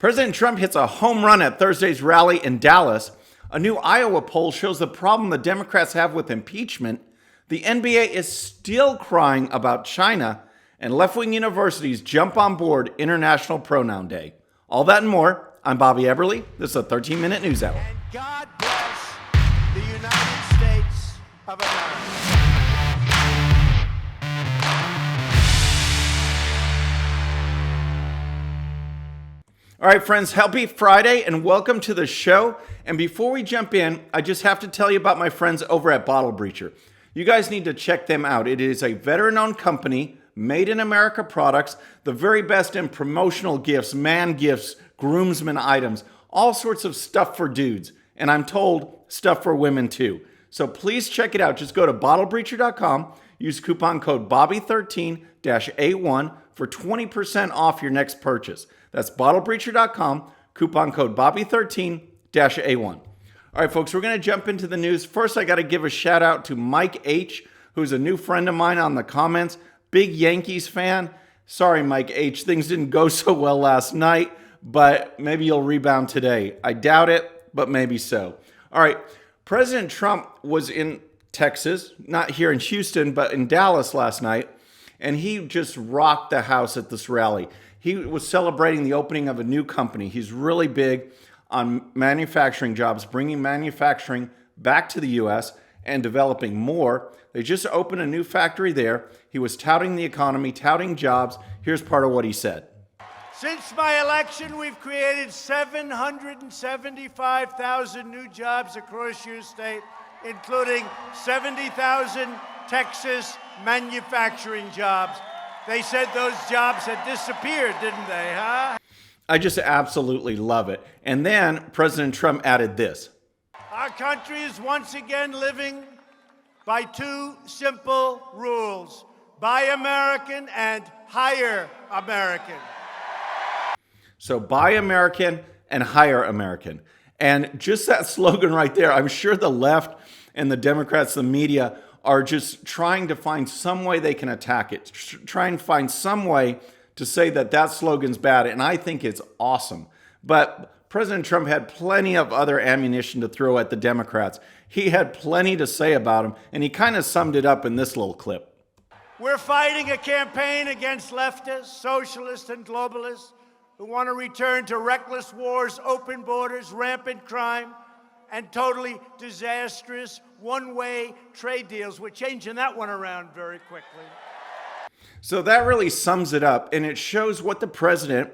President Trump hits a home run at Thursday's rally in Dallas. A new Iowa poll shows the problem the Democrats have with impeachment. The NBA is still crying about China, and left-wing universities jump on board International Pronoun Day. All that and more. I'm Bobby Eberle. This is a 13-minute news hour. And God bless the United States of America. All right, friends, happy Friday and welcome to the show. And before we jump in, I just have to tell you about my friends over at Bottle Breacher. You guys need to check them out. It is a veteran-owned company, made in America products, the very best in promotional gifts, man gifts, groomsmen items, all sorts of stuff for dudes. And I'm told stuff for women too. So please check it out. Just go to bottlebreacher.com, use coupon code Bobby13-A1 for 20% off your next purchase. That's bottlebreacher.com, coupon code Bobby13-A1. All right, folks, we're going to jump into the news. First, I got to give a shout out to Mike H., who's a new friend of mine on the comments. Big Yankees fan. Sorry, Mike H., things didn't go so well last night, but maybe you'll rebound today. I doubt it, but maybe so. All right, President Trump was in Texas, not here in Houston, but in Dallas last night, and he just rocked the house at this rally. He was celebrating the opening of a new company. He's really big on manufacturing jobs, bringing manufacturing back to the U.S. and developing more. They just opened a new factory there. He was touting the economy, touting jobs. Here's part of what he said. Since my election, we've created 775,000 new jobs across your state, including 70,000 Texas manufacturing jobs. They said those jobs had disappeared, didn't they, huh? I just absolutely love it. And then President Trump added this. Our country is once again living by two simple rules: buy American and hire American. So buy American and hire American. And just that slogan right there, I'm sure the left and the Democrats, the media, are just trying to find some way they can attack it, try and find some way to say that that slogan's bad, and I think it's awesome. But President Trump had plenty of other ammunition to throw at the Democrats. He had plenty to say about them, and he kind of summed it up in this little clip. We're fighting a campaign against leftists, socialists, and globalists who want to return to reckless wars, open borders, rampant crime, and totally disastrous one-way trade deals. We're changing that one around very quickly. So that really sums it up, and it shows what the president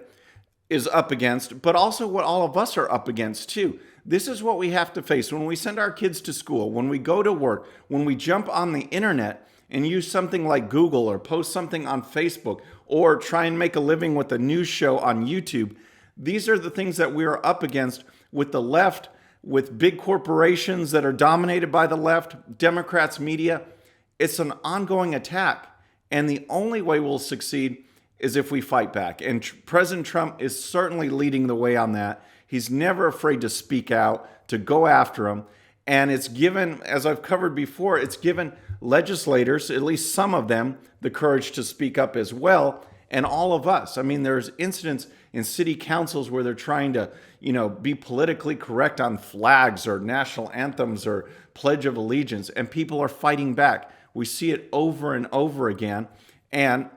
is up against, but also what all of us are up against too. This is what we have to face when we send our kids to school, when we go to work, when we jump on the internet and use something like Google or post something on Facebook or try and make a living with a news show on YouTube. These are the things that we are up against with the left, with big corporations that are dominated by the left, Democrats, media. It's an ongoing attack. And the only way we'll succeed is if we fight back. And President Trump is certainly leading the way on that. He's never afraid to speak out, to go after them. And it's given, as I've covered before, it's given legislators, at least some of them, the courage to speak up as well. And all of us. I mean, there's incidents in city councils where they're trying to, be politically correct on flags or national anthems or Pledge of Allegiance, and people are fighting back. We see it over and over again. And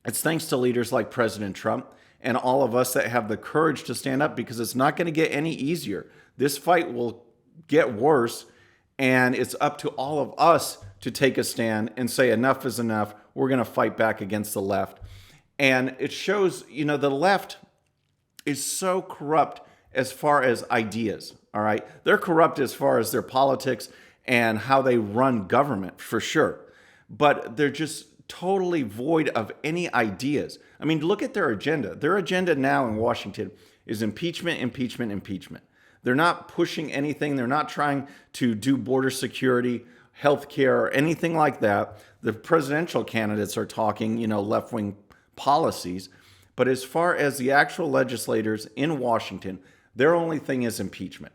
it's thanks to leaders like President Trump and all of us that have the courage to stand up, because it's not going to get any easier. This fight will get worse, and it's up to all of us to take a stand and say enough is enough. We're going to fight back against the left. And it shows, the left is so corrupt as far as ideas, all right? They're corrupt as far as their politics and how they run government, for sure. But they're just totally void of any ideas. I mean, look at their agenda. Their agenda now in Washington is impeachment, impeachment, impeachment. They're not pushing anything. They're not trying to do border security, healthcare, or anything like that. The presidential candidates are talking, left-wing policies. But as far as the actual legislators in Washington, their only thing is impeachment.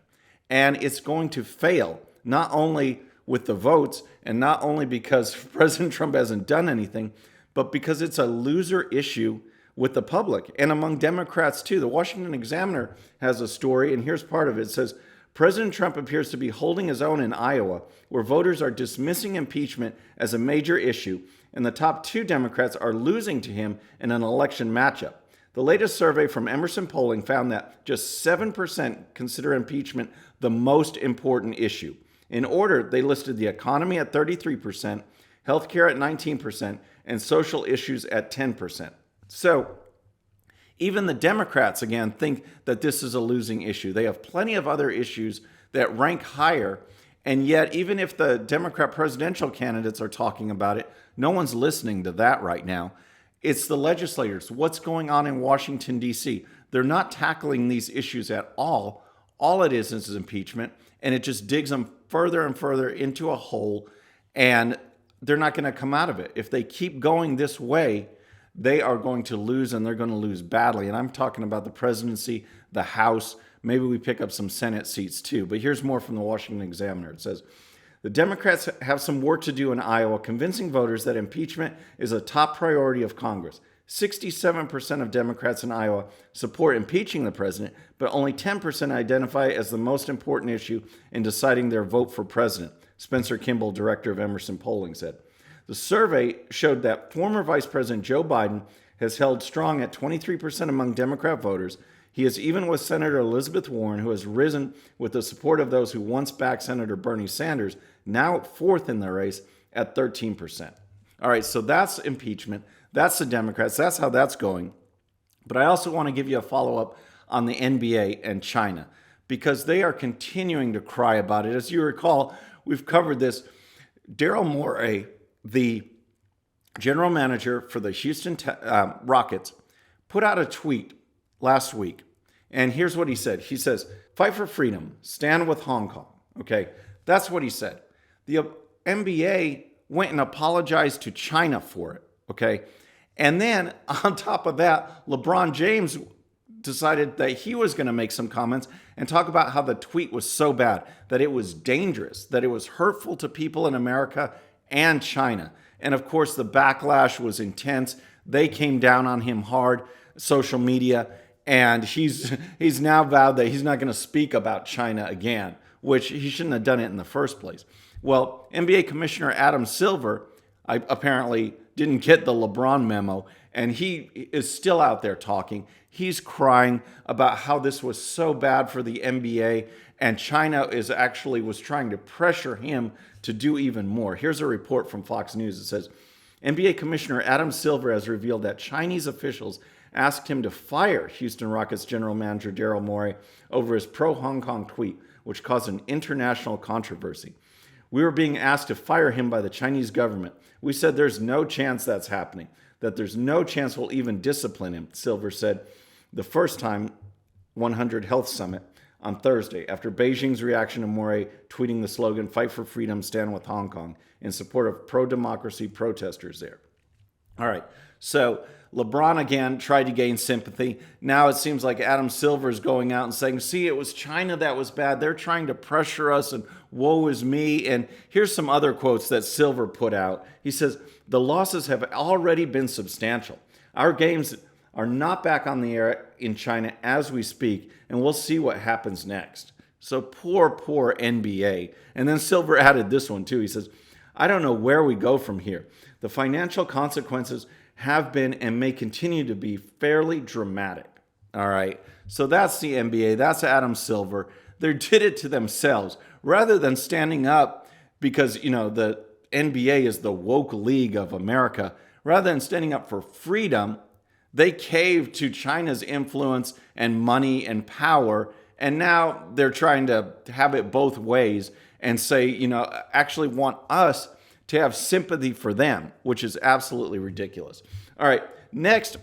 And it's going to fail, not only with the votes and not only because President Trump hasn't done anything, but because it's a loser issue with the public and among Democrats too. The Washington Examiner has a story, and here's part of it. It says, President Trump appears to be holding his own in Iowa, where voters are dismissing impeachment as a major issue, and the top two Democrats are losing to him in an election matchup. The latest survey from Emerson Polling found that just 7% consider impeachment the most important issue. In order, they listed the economy at 33%, healthcare at 19%, and social issues at 10%. So, even the Democrats, again, think that this is a losing issue. They have plenty of other issues that rank higher, and yet, even if the Democrat presidential candidates are talking about it, no one's listening to that right now. It's the legislators. What's going on in Washington, D.C.? They're not tackling these issues at all. All it is impeachment, and it just digs them further and further into a hole, and they're not going to come out of it. If they keep going this way, they are going to lose, and they're going to lose badly. And I'm talking about the presidency, the House. Maybe we pick up some Senate seats too. But here's more from the Washington Examiner. It says, the Democrats have some work to do in Iowa, convincing voters that impeachment is a top priority of Congress. 67% of Democrats in Iowa support impeaching the president, but only 10% identify it as the most important issue in deciding their vote for president, Spencer Kimball, director of Emerson Polling, said. The survey showed that former Vice President Joe Biden has held strong at 23% among Democrat voters. He is even with Senator Elizabeth Warren, who has risen with the support of those who once backed Senator Bernie Sanders, now fourth in the race at 13%. All right, so that's impeachment. That's the Democrats. That's how that's going. But I also want to give you a follow-up on the NBA and China, because they are continuing to cry about it. As you recall, we've covered this. Daryl Morey, the general manager for the Houston Rockets, put out a tweet last week. And here's what he said. He says, fight for freedom, stand with Hong Kong. Okay, that's what he said. The NBA went and apologized to China for it. Okay, and then on top of that, LeBron James decided that he was going to make some comments and talk about how the tweet was so bad, that it was dangerous, that it was hurtful to people in America and China. And of course, the backlash was intense. They came down on him hard, social media, and he's now vowed that he's not going to speak about China again, which he shouldn't have done it in the first place. Well, NBA Commissioner Adam Silver apparently didn't get the LeBron memo, and he is still out there talking. He's crying about how this was so bad for the NBA, and China was trying to pressure him to do even more. Here's a report from Fox News. It says, NBA Commissioner Adam Silver has revealed that Chinese officials asked him to fire Houston Rockets general manager Daryl Morey over his pro-Hong Kong tweet, which caused an international controversy. We were being asked to fire him by the Chinese government. We said there's no chance that's happening, that there's no chance we'll even discipline him, Silver said the first time 100 Health Summit on Thursday, after Beijing's reaction to Morey tweeting the slogan, fight for freedom, stand with Hong Kong, in support of pro-democracy protesters there. All right, so LeBron again tried to gain sympathy. Now it seems like Adam Silver is going out and saying, see, it was China that was bad. They're trying to pressure us and woe is me. And here's some other quotes that Silver put out. He says, the losses have already been substantial. Our games are not back on the air in China as we speak, and we'll see what happens next. So poor NBA. And then Silver added this one too. He says, I don't know where we go from here. The financial consequences have been and may continue to be fairly dramatic. All right. So that's the NBA. That's Adam Silver. They did it to themselves rather than standing up because, the NBA is the woke league of America. Rather than standing up for freedom, they caved to China's influence and money and power. And now they're trying to have it both ways and say, actually want us to have sympathy for them, which is absolutely ridiculous. All right, next,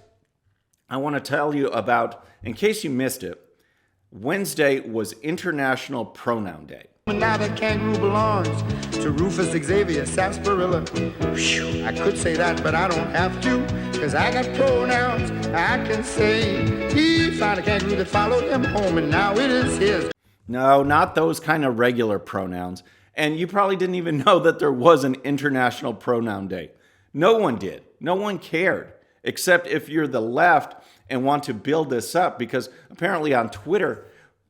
I want to tell you about, in case you missed it, Wednesday was International Pronoun Day. Now that kangaroo belongs to Rufus Xavier Sarsaparilla. Whew, I could say that, but I don't have to, because I got pronouns I can say. He found a kangaroo that followed him home, and now it is his. No, not those kind of regular pronouns. And you probably didn't even know that there was an International Pronoun Day. No one did. No one cared. except if you're the left and want to build this up, because apparently on Twitter,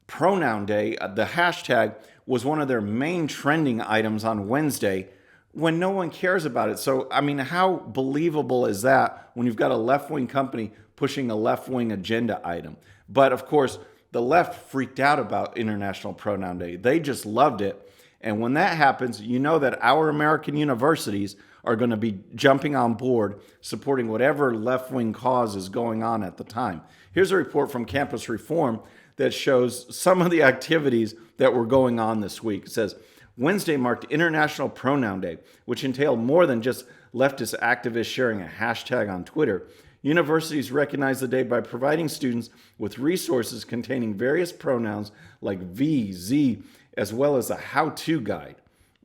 Pronoun Day, the hashtag, was one of their main trending items on Wednesday when no one cares about it. So, I mean, how believable is that when you've got a left-wing company pushing a left-wing agenda item? But of course, the left freaked out about International Pronoun Day. They just loved it. And when that happens, you know that our American universities are going to be jumping on board, supporting whatever left-wing cause is going on at the time. Here's a report from Campus Reform that shows some of the activities that were going on this week. It says, Wednesday marked International Pronoun Day, which entailed more than just leftist activists sharing a hashtag on Twitter. Universities recognize the day by providing students with resources containing various pronouns like V, Z, as well as a how-to guide.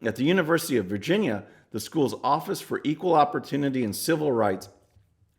At the University of Virginia, the school's Office for Equal Opportunity and Civil Rights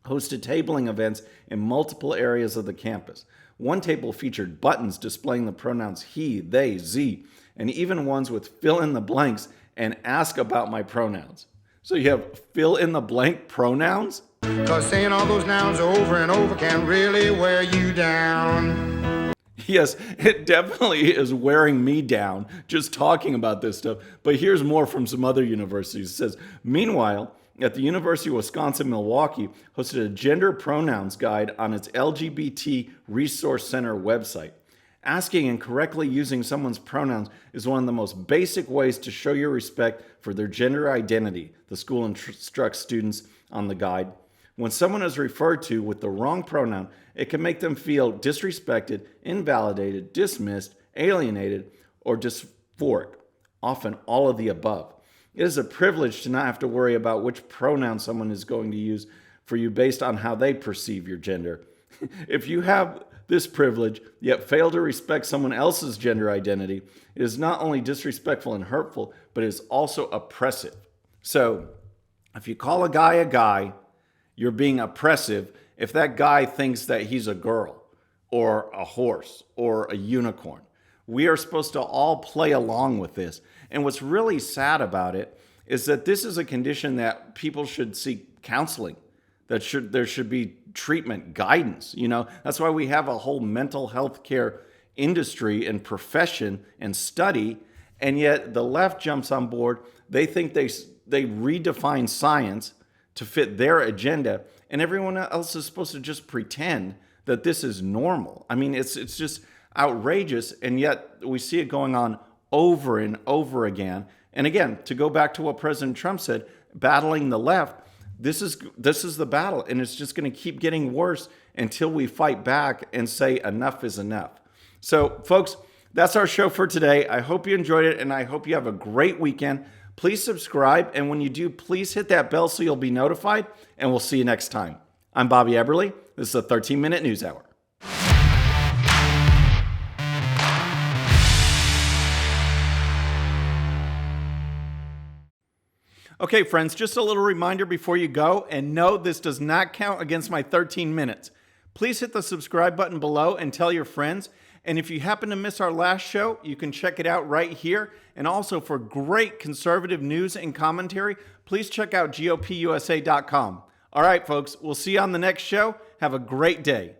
hosted tabling events in multiple areas of the campus. One table featured buttons displaying the pronouns he, they, z, and even ones with fill in the blanks and ask about my pronouns. So you have fill in the blank pronouns? Cause saying all those nouns over and over can really wear you down. Yes, it definitely is wearing me down just talking about this stuff. But here's more from some other universities. It says, meanwhile, at the University of Wisconsin-Milwaukee hosted a gender pronouns guide on its LGBT Resource Center website. Asking and correctly using someone's pronouns is one of the most basic ways to show your respect for their gender identity, the school instructs students on the guide. When someone is referred to with the wrong pronoun, it can make them feel disrespected, invalidated, dismissed, alienated, or dysphoric, often all of the above. It is a privilege to not have to worry about which pronoun someone is going to use for you based on how they perceive your gender. If you have this privilege, yet fail to respect someone else's gender identity, it is not only disrespectful and hurtful, but it is also oppressive. So, if you call a guy, you're being oppressive if that guy thinks that he's a girl, or a horse, or a unicorn. We are supposed to all play along with this. And what's really sad about it is that this is a condition that people should seek counseling. There should be treatment, guidance. You know, that's why we have a whole mental health care industry and profession and study. And yet the left jumps on board. They think they redefine science to fit their agenda, and everyone else is supposed to just pretend that this is normal. I mean, it's just outrageous, and yet we see it going on over and over again. And again, to go back to what President Trump said, battling the left, this is the battle, and it's just going to keep getting worse until we fight back and say enough is enough. So, folks, that's our show for today. I hope you enjoyed it, and I hope you have a great weekend. Please subscribe, and when you do, please hit that bell so you'll be notified, and we'll see you next time. I'm Bobby Eberly. This is the 13-Minute News Hour. Okay, friends, just a little reminder before you go, and no, this does not count against my 13 minutes. Please hit the subscribe button below and tell your friends. And if you happen to miss our last show, you can check it out right here. And also for great conservative news and commentary, please check out GOPUSA.com. All right, folks, we'll see you on the next show. Have a great day.